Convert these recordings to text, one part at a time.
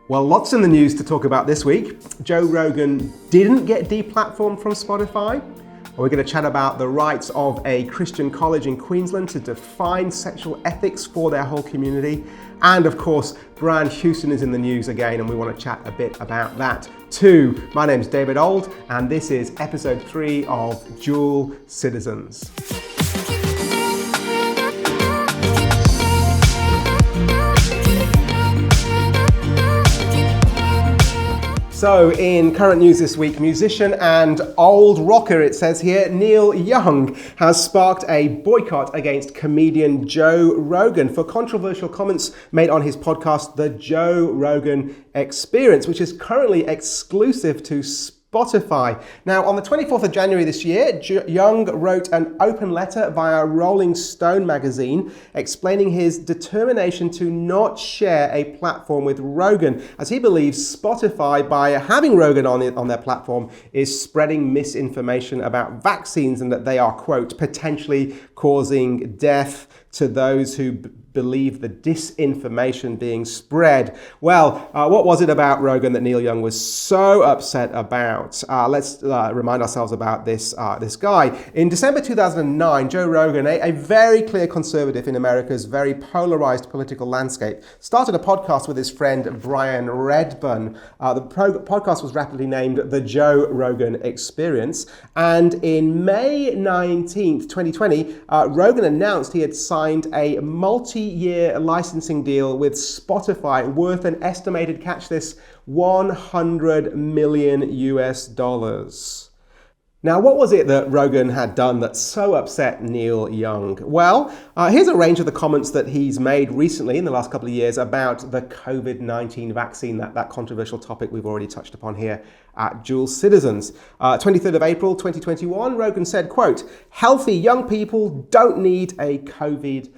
Well, lots in the news to talk about this week. Joe Rogan didn't get deplatformed from Spotify. We're going to chat about the rights of a Christian college in Queensland to define sexual ethics for their whole community. And of course, Brian Houston is in the news again, and we want to chat a bit about that too. My name's David Ould, and this is episode 3 of Dual Citizens. So in current news this week, musician and old rocker, it says here, Neil Young has sparked a boycott against comedian Joe Rogan for controversial comments made on his podcast, The Joe Rogan Experience, which is currently exclusive to Spotify. Now, on the 24th of January this year, Young wrote an open letter via Rolling Stone magazine explaining his determination to not share a platform with Rogan, as he believes Spotify, by having Rogan on their platform, is spreading misinformation about vaccines and that they are, quote, potentially causing death to those who believe the disinformation being spread. Well, what was it about Rogan that Neil Young was so upset about? Let's remind ourselves about this guy. In December 2009, Joe Rogan, a very clear conservative in America's very polarized political landscape, started a podcast with his friend Brian Redburn. The podcast was rapidly named The Joe Rogan Experience. And in May 19th, 2020, Rogan announced he had signed a multi-year licensing deal with Spotify worth an estimated, catch this, $100 million US. Now, what was it that Rogan had done that so upset Neil Young? Well, here's a range of the comments that he's made recently in the last couple of years about the COVID-19 vaccine, that controversial topic we've already touched upon here at Dual Citizens. 23rd of April, 2021, Rogan said, quote, "Healthy young people don't need a COVID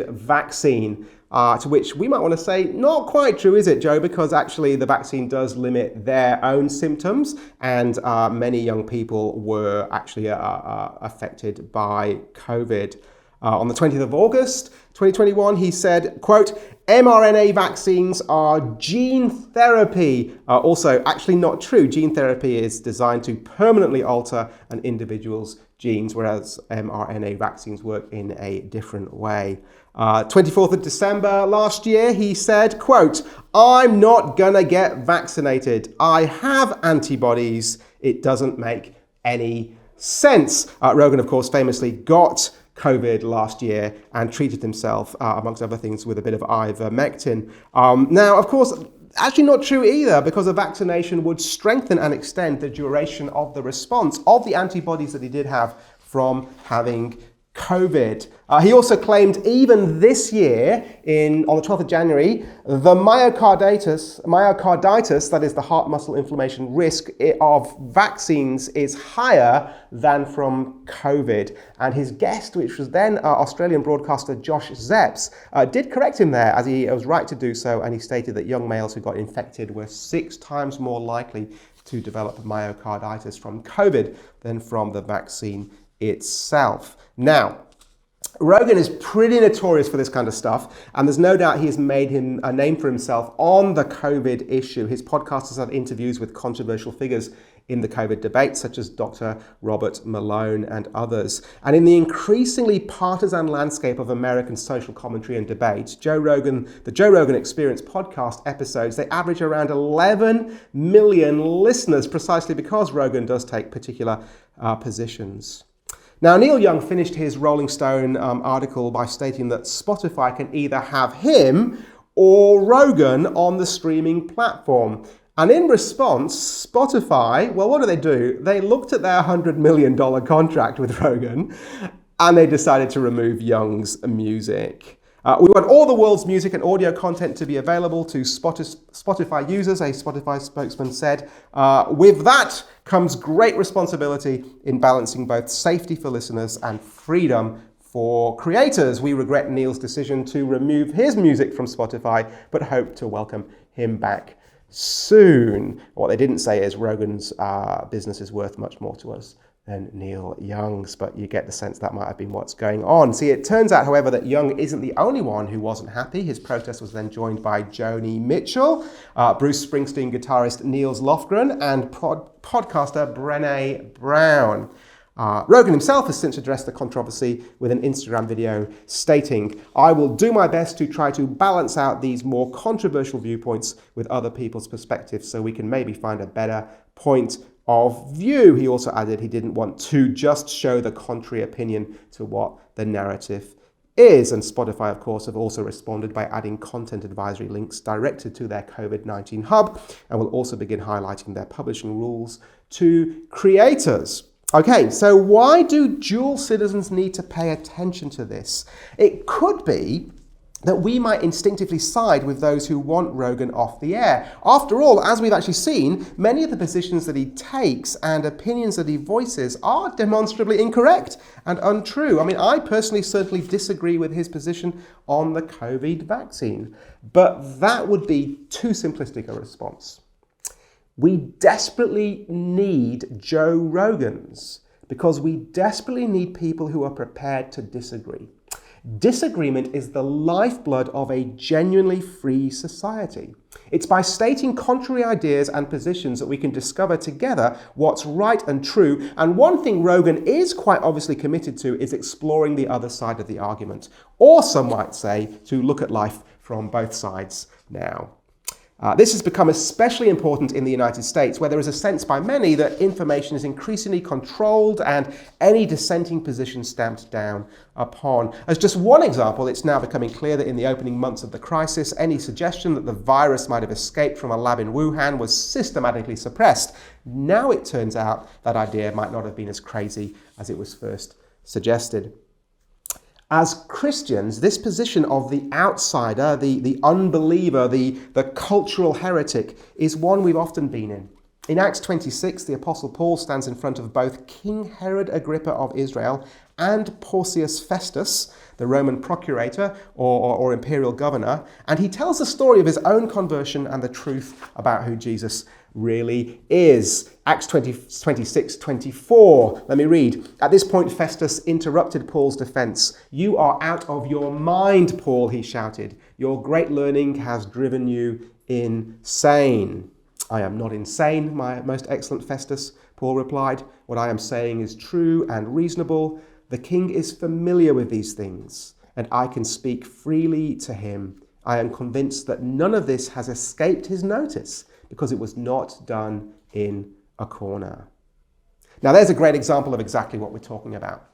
vaccine," to which we might want to say, not quite true, is it, Joe? Because actually the vaccine does limit their own symptoms, and many young people were actually affected by COVID. On the 20th of August, 2021, he said, quote, "mRNA vaccines are gene therapy." Also, actually not true. Gene therapy is designed to permanently alter an individual's genes, whereas mRNA vaccines work in a different way. 24th of December last year, he said, quote, "I'm not gonna get vaccinated. I have antibodies. It doesn't make any sense." Rogan, of course, famously got COVID last year and treated himself, amongst other things, with a bit of ivermectin. Now, of course, actually not true either, because a vaccination would strengthen and extend the duration of the response of the antibodies that he did have from having COVID. He also claimed even this year, on the 12th of January, the myocarditis, that is the heart muscle inflammation risk of vaccines, is higher than from COVID. And his guest, which was then Australian broadcaster Josh Zepps, did correct him there, as he was right to do so, and he stated that young males who got infected were 6 times more likely to develop myocarditis from COVID than from the vaccine itself. Now, Rogan is pretty notorious for this kind of stuff, and there's no doubt he has made him a name for himself on the COVID issue. His podcast has had interviews with controversial figures in the COVID debate, such as Dr. Robert Malone and others. And in the increasingly partisan landscape of American social commentary and debate, the Joe Rogan Experience podcast episodes, they average around 11 million listeners, precisely because Rogan does take particular positions. Now, Neil Young finished his Rolling Stone article by stating that Spotify can either have him or Rogan on the streaming platform. And in response, Spotify, well, what do? They looked at their $100 million contract with Rogan, and they decided to remove Young's music. We want all the world's music and audio content to be available to Spotify users, a Spotify spokesman said. With that comes great responsibility in balancing both safety for listeners and freedom for creators. We regret Neil's decision to remove his music from Spotify, but hope to welcome him back soon. What they didn't say is Rogan's business is worth much more to us than Neil Young's, but you get the sense that might have been what's going on. See, it turns out, however, that Young isn't the only one who wasn't happy. His protest was then joined by Joni Mitchell, Bruce Springsteen guitarist Niels Lofgren, and podcaster Brené Brown. Rogan himself has since addressed the controversy with an Instagram video stating, "I will do my best to try to balance out these more controversial viewpoints with other people's perspectives so we can maybe find a better point of view." He also added he didn't want to just show the contrary opinion to what the narrative is. And Spotify, of course, have also responded by adding content advisory links directed to their COVID-19 hub, and will also begin highlighting their publishing rules to creators. Okay, so why do dual citizens need to pay attention to this? It could be that we might instinctively side with those who want Rogan off the air. After all, as we've actually seen, many of the positions that he takes and opinions that he voices are demonstrably incorrect and untrue. I mean, I personally certainly disagree with his position on the COVID vaccine, but that would be too simplistic a response. We desperately need Joe Rogans because we desperately need people who are prepared to disagree. Disagreement is the lifeblood of a genuinely free society. It's by stating contrary ideas and positions that we can discover together what's right and true. And one thing Rogan is quite obviously committed to is exploring the other side of the argument, or some might say to look at life from both sides now. This has become especially important in the United States, where there is a sense by many that information is increasingly controlled and any dissenting position stamped down upon. As just one example, it's now becoming clear that in the opening months of the crisis, any suggestion that the virus might have escaped from a lab in Wuhan was systematically suppressed. Now it turns out that idea might not have been as crazy as it was first suggested. As Christians, this position of the outsider, the unbeliever, the cultural heretic, is one we've often been in. In Acts 26, the Apostle Paul stands in front of both King Herod Agrippa of Israel and Porcius Festus, the Roman procurator or imperial governor, and he tells the story of his own conversion and the truth about who Jesus really is. Acts 26:24. Let me read. At this point, Festus interrupted Paul's defense. "You are out of your mind, Paul," he shouted. "Your great learning has driven you insane." "I am not insane, my most excellent Festus," Paul replied. "What I am saying is true and reasonable. The king is familiar with these things, and I can speak freely to him. I am convinced that none of this has escaped his notice, because it was not done in a corner." Now, there's a great example of exactly what we're talking about.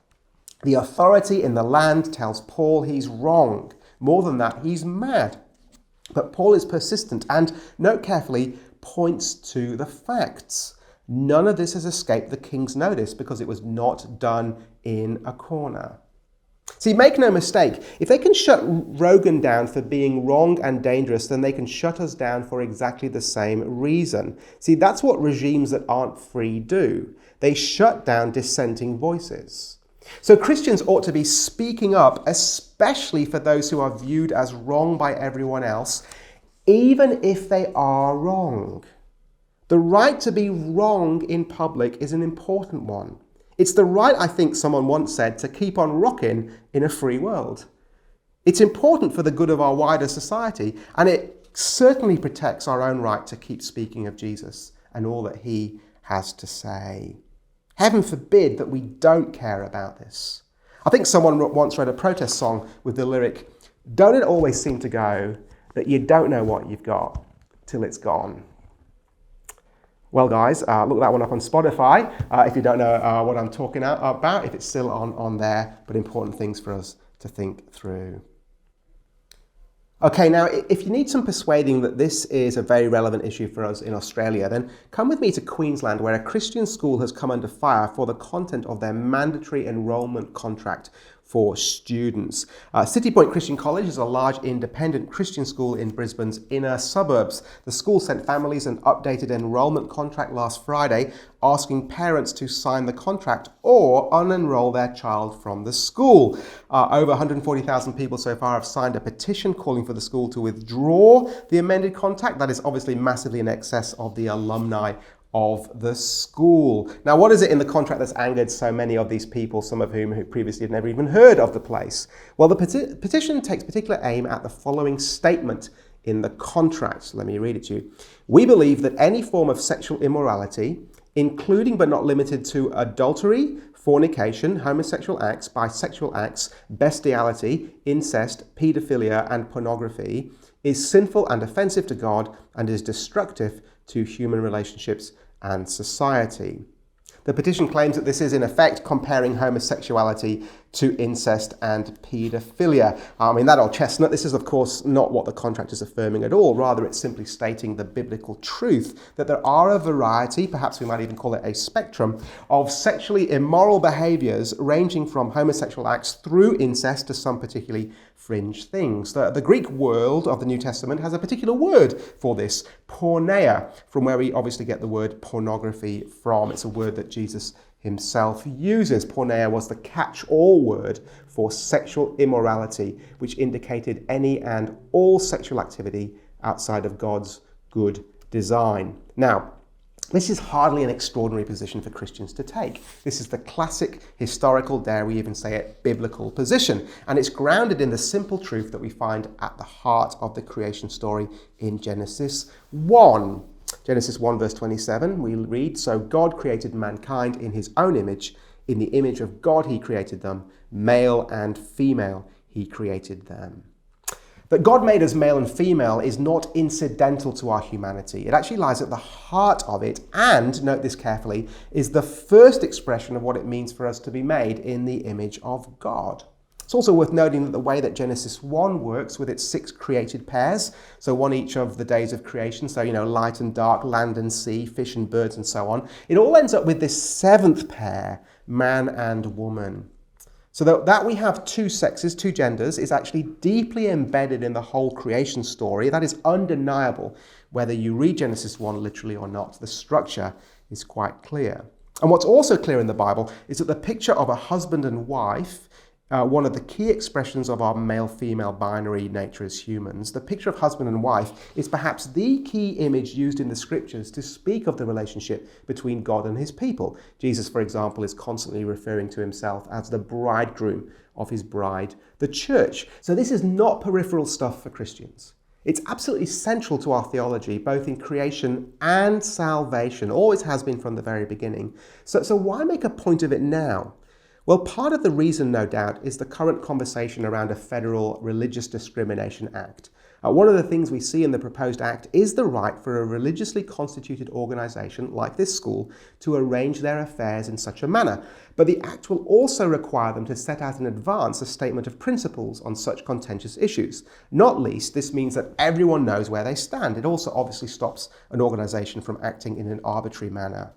The authority in the land tells Paul he's wrong. More than that, he's mad. But Paul is persistent and, note carefully, points to the facts. None of this has escaped the king's notice because it was not done in a corner. See, make no mistake, if they can shut Rogan down for being wrong and dangerous, then they can shut us down for exactly the same reason. See, that's what regimes that aren't free do. They shut down dissenting voices. So Christians ought to be speaking up, especially for those who are viewed as wrong by everyone else, even if they are wrong. The right to be wrong in public is an important one. It's the right, I think someone once said, to keep on rocking in a free world. It's important for the good of our wider society, and it certainly protects our own right to keep speaking of Jesus and all that he has to say. Heaven forbid that we don't care about this. I think someone once read a protest song with the lyric, "Don't it always seem to go that you don't know what you've got till it's gone?" Well, guys, look that one up on Spotify if you don't know what I'm talking about, if it's still on there, but important things for us to think through. Okay, now, if you need some persuading that this is a very relevant issue for us in Australia, then come with me to Queensland, where a Christian school has come under fire for the content of their mandatory enrolment contract for students. Citipointe Christian College is a large independent Christian school in Brisbane's inner suburbs. The school sent families an updated enrolment contract last Friday, asking parents to sign the contract or unenroll their child from the school. Over 140,000 people so far have signed a petition calling for the school to withdraw the amended contract. That is obviously massively in excess of the alumni of the school. Now, what is it in the contract that's angered so many of these people, some of whom previously had never even heard of the place? Well, the petition takes particular aim at the following statement in the contract. Let me read it to you. We believe that any form of sexual immorality, including but not limited to adultery, fornication, homosexual acts, bisexual acts, bestiality, incest, paedophilia, and pornography, is sinful and offensive to God and is destructive to human relationships and society. The petition claims that this is in effect comparing homosexuality to incest and paedophilia. That old chestnut, this is of course not what the contract is affirming at all. Rather, it's simply stating the biblical truth that there are a variety, perhaps we might even call it a spectrum, of sexually immoral behaviors ranging from homosexual acts through incest to some particularly fringe things. The Greek world of the New Testament has a particular word for this, porneia, from where we obviously get the word pornography from. It's a word that Jesus himself uses. Porneia was the catch-all word for sexual immorality, which indicated any and all sexual activity outside of God's good design. Now, this is hardly an extraordinary position for Christians to take. This is the classic, historical, dare we even say it, biblical position. And it's grounded in the simple truth that we find at the heart of the creation story in Genesis 1. Genesis 1 verse 27, we read, "So God created mankind in his own image. In the image of God he created them. Male and female he created them." That God made us male and female is not incidental to our humanity. It actually lies at the heart of it, and, note this carefully, is the first expression of what it means for us to be made in the image of God. It's also worth noting that the way that Genesis 1 works with its 6 created pairs, so one each of the days of creation, so light and dark, land and sea, fish and birds and so on, it all ends up with this 7th pair, man and woman. So that we have 2 sexes, 2 genders, is actually deeply embedded in the whole creation story. That is undeniable, whether you read Genesis 1 literally or not. The structure is quite clear. And what's also clear in the Bible is that the picture of a husband and wife, one of the key expressions of our male-female binary nature as humans, the picture of husband and wife is perhaps the key image used in the scriptures to speak of the relationship between God and his people. Jesus, for example, is constantly referring to himself as the bridegroom of his bride, the church. So this is not peripheral stuff for Christians. It's absolutely central to our theology, both in creation and salvation, always has been from the very beginning. So why make a point of it now? Well, part of the reason, no doubt, is the current conversation around a federal Religious Discrimination Act. One of the things we see in the proposed act is the right for a religiously constituted organisation like this school to arrange their affairs in such a manner. But the act will also require them to set out in advance a statement of principles on such contentious issues. Not least, this means that everyone knows where they stand. It also obviously stops an organisation from acting in an arbitrary manner.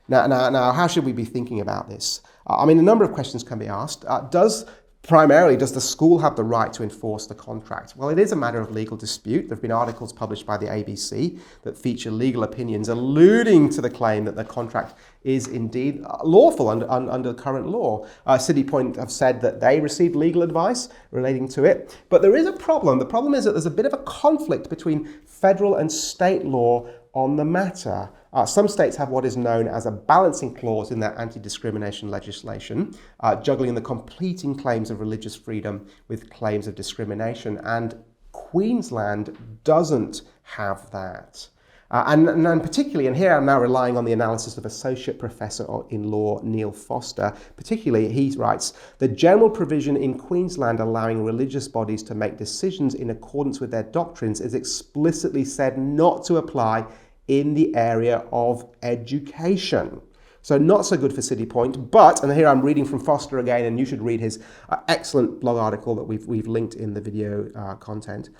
Now, how should we be thinking about this? A number of questions can be asked. Does the school have the right to enforce the contract? Well, it is a matter of legal dispute. There have been articles published by the ABC that feature legal opinions alluding to the claim that the contract is indeed lawful under current law. Citipointe have said that they received legal advice relating to it. But there is a problem. The problem is that there's a bit of a conflict between federal and state law on the matter. Some states have what is known as a balancing clause in their anti-discrimination legislation, juggling the competing claims of religious freedom with claims of discrimination, and Queensland doesn't have that. And particularly, and here I'm now relying on the analysis of Associate Professor in Law Neil Foster, particularly he writes, "The general provision in Queensland allowing religious bodies to make decisions in accordance with their doctrines is explicitly said not to apply in the area of education." So not so good for Citipointe, but, and here I'm reading from Foster again, and you should read his excellent blog article that we've linked in the video content.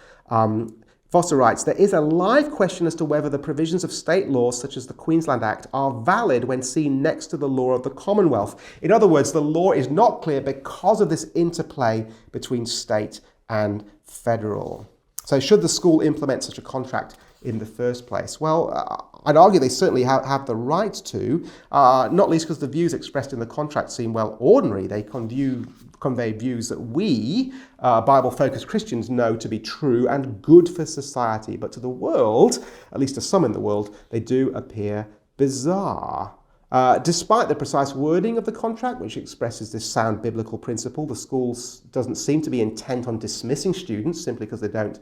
Foster writes, "There is a live question as to whether the provisions of state laws such as the Queensland Act are valid when seen next to the law of the Commonwealth." In other words, the law is not clear because of this interplay between state and federal. So should the school implement such a contract in the first place? Well, I'd argue they certainly have the right to, not least because the views expressed in the contract seem well ordinary. They convey views that we, Bible-focused Christians, know to be true and good for society. But to the world, at least to some in the world, they do appear bizarre. Despite the precise wording of the contract, which expresses this sound biblical principle, the school doesn't seem to be intent on dismissing students simply because they don't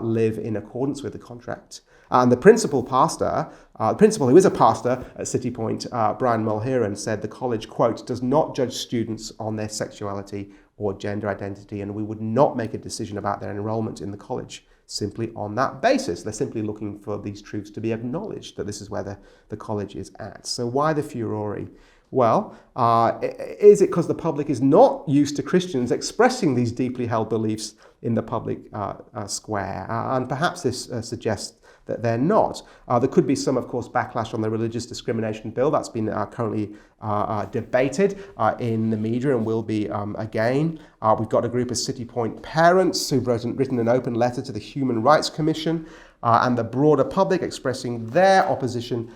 live in accordance with the contract. And the principal who is a pastor at Citipointe, Brian Mulheron, said the college, quote, does not judge students on their sexuality or gender identity, and we would not make a decision about their enrolment in the college simply on that basis. They're simply looking for these truths to be acknowledged, that this is where the college is at. So why the furore? Well, is it because the public is not used to Christians expressing these deeply held beliefs in the public square? And perhaps this suggests that they're not. There could be some, of course, backlash on the religious discrimination bill. That's been currently debated in the media and will be again. We've got a group of Citipointe parents who've written an open letter to the Human Rights Commission and the broader public expressing their opposition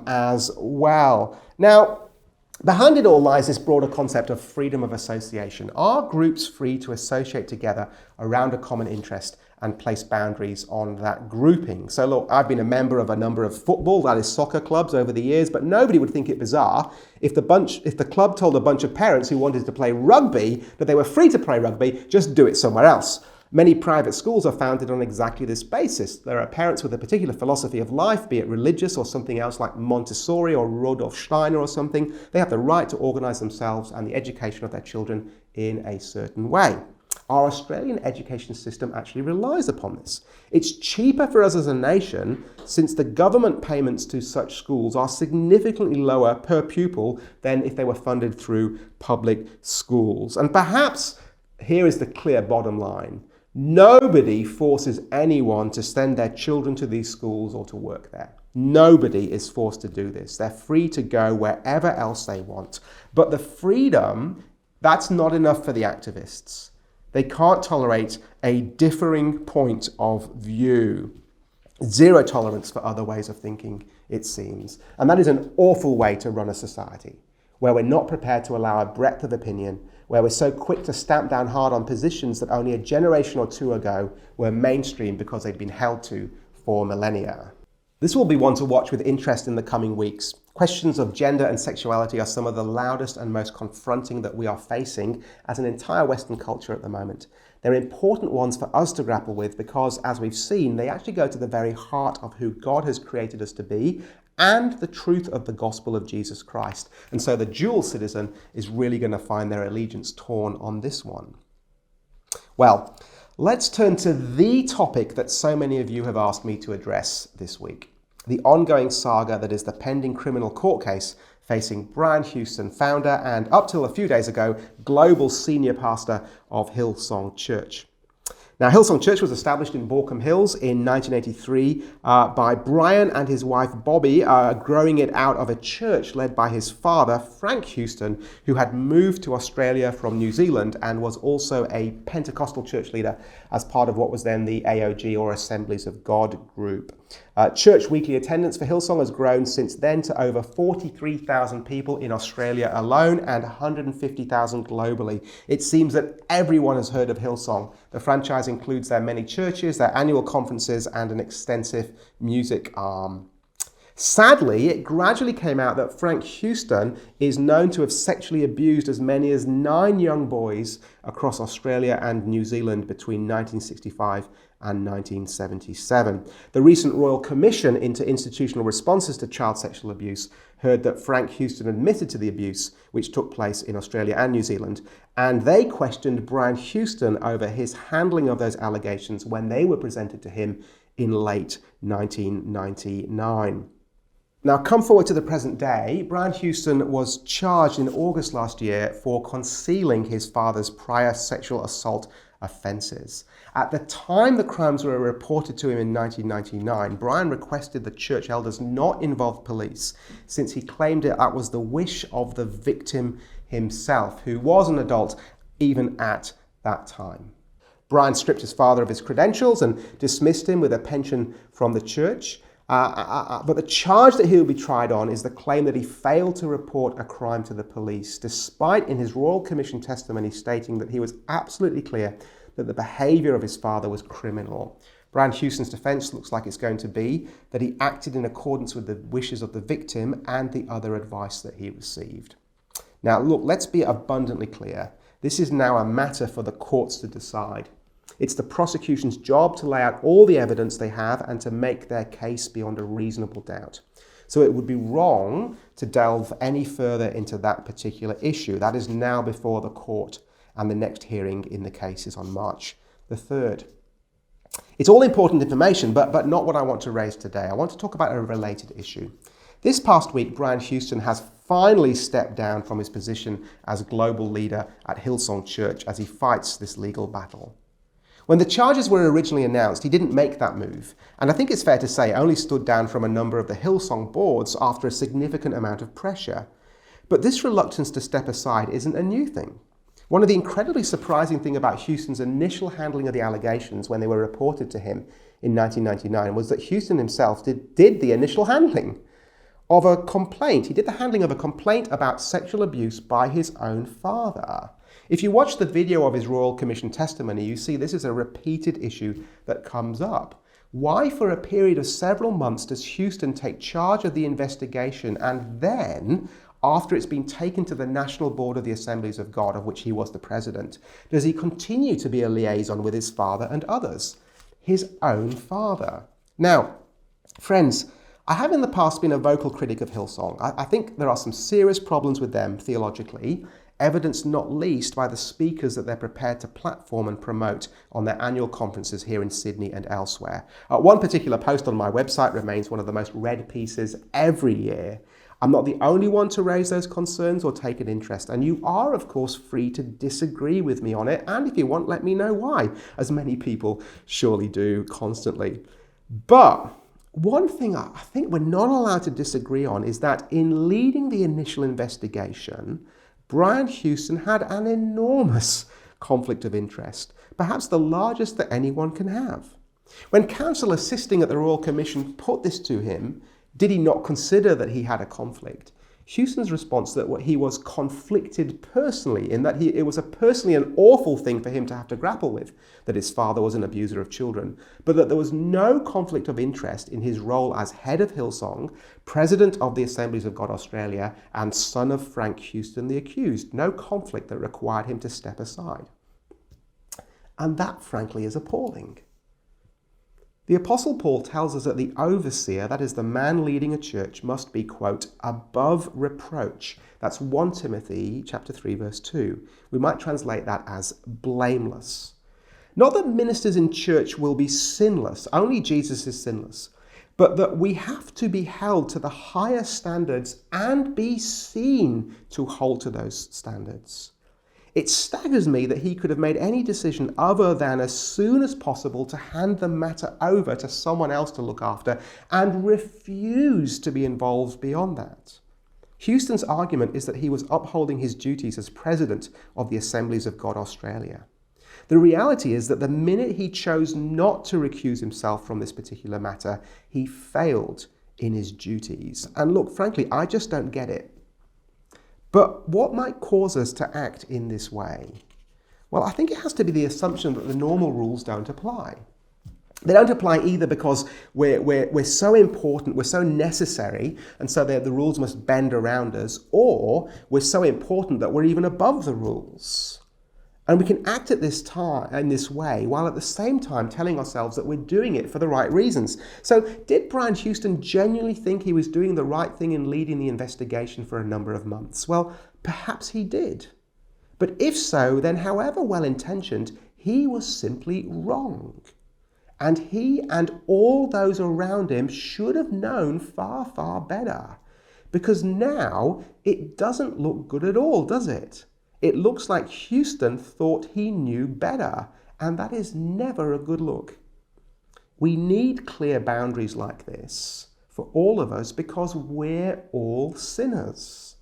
as well. Now, behind it all lies this broader concept of freedom of association. Are groups free to associate together around a common interest and place boundaries on that grouping? So look, I've been a member of a number of football, that is soccer clubs over the years, but nobody would think it bizarre if the club told a bunch of parents who wanted to play rugby that they were free to play rugby, just do it somewhere else. Many private schools are founded on exactly this basis. There are parents with a particular philosophy of life, be it religious or something else like Montessori or Rudolf Steiner or something. They have the right to organise themselves and the education of their children in a certain way. Our Australian education system actually relies upon this. It's cheaper for us as a nation since the government payments to such schools are significantly lower per pupil than if they were funded through public schools. And perhaps here is the clear bottom line. Nobody forces anyone to send their children to these schools or to work there. Nobody is forced to do this. They're free to go wherever else they want. But the freedom, that's not enough for the activists. They can't tolerate a differing point of view. Zero tolerance for other ways of thinking, it seems. And that is an awful way to run a society, where we're not prepared to allow a breadth of opinion, where we're so quick to stamp down hard on positions that only a generation or two ago were mainstream because they'd been held to for millennia. This will be one to watch with interest in the coming weeks. Questions of gender and sexuality are some of the loudest and most confronting that we are facing as an entire Western culture at the moment. They're important ones for us to grapple with because, as we've seen, they actually go to the very heart of who God has created us to be and the truth of the gospel of Jesus Christ. And so the dual citizen is really going to find their allegiance torn on this one. Well, let's turn to the topic that so many of you have asked me to address this week. The ongoing saga that is the pending criminal court case facing Brian Houston, founder and, up till a few days ago, global senior pastor of Hillsong Church. Now, Hillsong Church was established in Borkham Hills in 1983 by Brian and his wife Bobby, growing it out of a church led by his father, Frank Houston, who had moved to Australia from New Zealand and was also a Pentecostal church leader as part of what was then the AOG, or Assemblies of God group. Church weekly attendance for Hillsong has grown since then to over 43,000 people in Australia alone and 150,000 globally. It seems that everyone has heard of Hillsong. The franchise includes their many churches, their annual conferences, and an extensive music arm. Sadly, it gradually came out that Frank Houston is known to have sexually abused as many as 9 young boys across Australia and New Zealand between 1965 and 1977. The recent Royal Commission into Institutional Responses to Child Sexual Abuse heard that Frank Houston admitted to the abuse, which took place in Australia and New Zealand, and they questioned Brian Houston over his handling of those allegations when they were presented to him in late 1999. Now, come forward to the present day, Brian Houston was charged in August last year for concealing his father's prior sexual assault offences. At the time the crimes were reported to him in 1999, Brian requested the church elders not involve police, since he claimed that was the wish of the victim himself, who was an adult even at that time. Brian stripped his father of his credentials and dismissed him with a pension from the church. But the charge that he will be tried on is the claim that he failed to report a crime to the police, despite in his Royal Commission testimony stating that he was absolutely clear that the behaviour of his father was criminal. Brian Houston's defense looks like it's going to be that he acted in accordance with the wishes of the victim and the other advice that he received. Now, look, let's be abundantly clear. This is now a matter for the courts to decide. It's the prosecution's job to lay out all the evidence they have and to make their case beyond a reasonable doubt. So it would be wrong to delve any further into that particular issue. That is now before the court, and the next hearing in the case is on March the 3rd. It's all important information, but not what I want to raise today. I want to talk about a related issue. This past week, Brian Houston has finally stepped down from his position as global leader at Hillsong Church as he fights this legal battle. When the charges were originally announced, he didn't make that move, and I think it's fair to say only stood down from a number of the Hillsong boards after a significant amount of pressure. But this reluctance to step aside isn't a new thing. One of the incredibly surprising things about Houston's initial handling of the allegations when they were reported to him in 1999 was that Houston himself did the initial handling of a complaint. He did the handling of a complaint about sexual abuse by his own father. If you watch the video of his Royal Commission testimony, you see this is a repeated issue that comes up. Why, for a period of several months, does Houston take charge of the investigation and then, after it's been taken to the National Board of the Assemblies of God, of which he was the president, does he continue to be a liaison with his father and others? His own father. Now, friends, I have in the past been a vocal critic of Hillsong. I think there are some serious problems with them theologically, evidenced not least by the speakers that they're prepared to platform and promote on their annual conferences here in Sydney and elsewhere. One particular post on my website remains one of the most read pieces every year. I'm not the only one to raise those concerns or take an interest, and you are, of course, free to disagree with me on it, and if you want, let me know why, as many people surely do constantly. But one thing I think we're not allowed to disagree on is that in leading the initial investigation, Brian Houston had an enormous conflict of interest, perhaps the largest that anyone can have. When counsel assisting at the Royal Commission put this to him, did he not consider that he had a conflict? Houston's response that he was conflicted personally, in that it was personally an awful thing for him to have to grapple with, that his father was an abuser of children, but that there was no conflict of interest in his role as head of Hillsong, president of the Assemblies of God Australia, and son of Frank Houston the accused. No conflict that required him to step aside. And that, frankly, is appalling. The Apostle Paul tells us that the overseer, that is the man leading a church, must be, quote, above reproach. That's 1 Timothy chapter 3, verse 2. We might translate that as blameless. Not that ministers in church will be sinless, only Jesus is sinless, but that we have to be held to the higher standards and be seen to hold to those standards. It staggers me that he could have made any decision other than as soon as possible to hand the matter over to someone else to look after and refuse to be involved beyond that. Houston's argument is that he was upholding his duties as president of the Assemblies of God Australia. The reality is that the minute he chose not to recuse himself from this particular matter, he failed in his duties. And look, frankly, I just don't get it. But what might cause us to act in this way? Well, I think it has to be the assumption that the normal rules don't apply. They don't apply either because we're so important, we're so necessary, and so the rules must bend around us, or we're so important that we're even above the rules. And we can act at this time in this way while at the same time telling ourselves that we're doing it for the right reasons. So did Brian Houston genuinely think he was doing the right thing in leading the investigation for a number of months? Well, perhaps he did. But if so, then however well-intentioned, he was simply wrong. And he and all those around him should have known far, far better. Because now it doesn't look good at all, does it? It looks like Houston thought he knew better, and that is never a good look. We need clear boundaries like this for all of us because we're all sinners.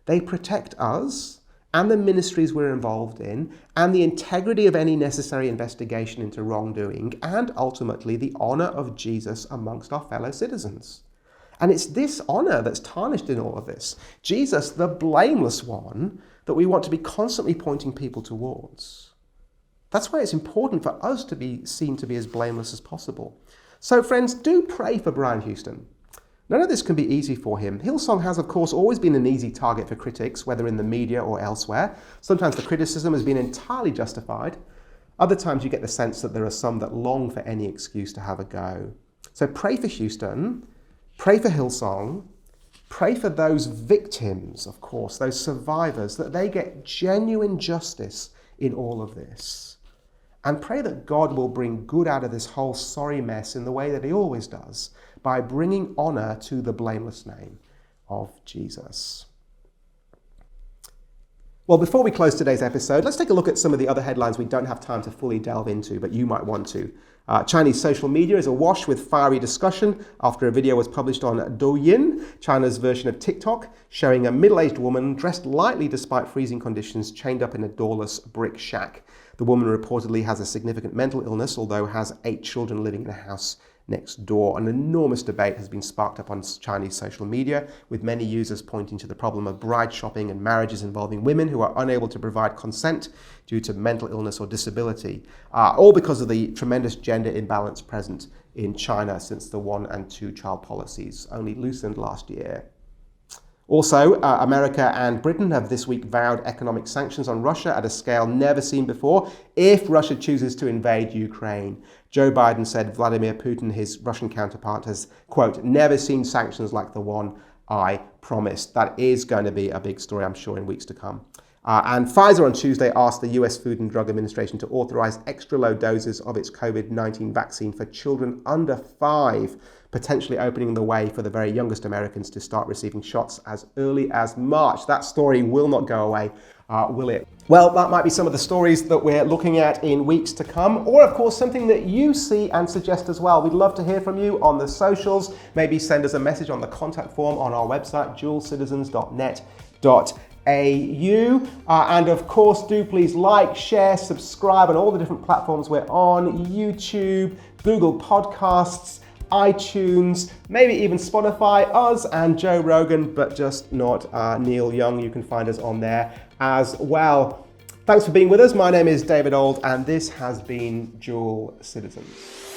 They protect us and the ministries we're involved in and the integrity of any necessary investigation into wrongdoing and ultimately the honor of Jesus amongst our fellow citizens. And it's this honor that's tarnished in all of this. Jesus, the blameless one, that we want to be constantly pointing people towards. That's why it's important for us to be seen to be as blameless as possible. So friends, do pray for Brian Houston. None of this can be easy for him. Hillsong has, of course, always been an easy target for critics, whether in the media or elsewhere. Sometimes the criticism has been entirely justified. Other times you get the sense that there are some that long for any excuse to have a go. So pray for Houston, pray for Hillsong, pray for those victims, of course, those survivors, that they get genuine justice in all of this. And pray that God will bring good out of this whole sorry mess in the way that he always does, by bringing honor to the blameless name of Jesus. Well, before we close today's episode, let's take a look at some of the other headlines we don't have time to fully delve into, but you might want to. Chinese social media is awash with fiery discussion after a video was published on Douyin, China's version of TikTok, showing a middle-aged woman dressed lightly despite freezing conditions, chained up in a doorless brick shack. The woman reportedly has a significant mental illness, although has 8 children living in a house next door. An enormous debate has been sparked up on Chinese social media, with many users pointing to the problem of bride shopping and marriages involving women who are unable to provide consent due to mental illness or disability, all because of the tremendous gender imbalance present in China since the 1 and 2 child policies only loosened last year. Also, America and Britain have this week vowed economic sanctions on Russia at a scale never seen before if Russia chooses to invade Ukraine. Joe Biden said Vladimir Putin, his Russian counterpart, has, quote, never seen sanctions like the one I promised. That is going to be a big story, I'm sure, in weeks to come. And Pfizer on Tuesday asked the US Food and Drug Administration to authorize extra low doses of its COVID-19 vaccine for children under 5, potentially opening the way for the very youngest Americans to start receiving shots as early as March. That story will not go away, will it? Well, that might be some of the stories that we're looking at in weeks to come, or of course something that you see and suggest as well. We'd love to hear from you on the socials. Maybe send us a message on the contact form on our website, dualcitizens.net.au. And of course, do please like, share, subscribe on all the different platforms we're on: YouTube, Google Podcasts, iTunes, maybe even Spotify, us and Joe Rogan, but just not Neil Young. You can find us on there as well. Thanks for being with us. My name is David Ould, and this has been Dual Citizens.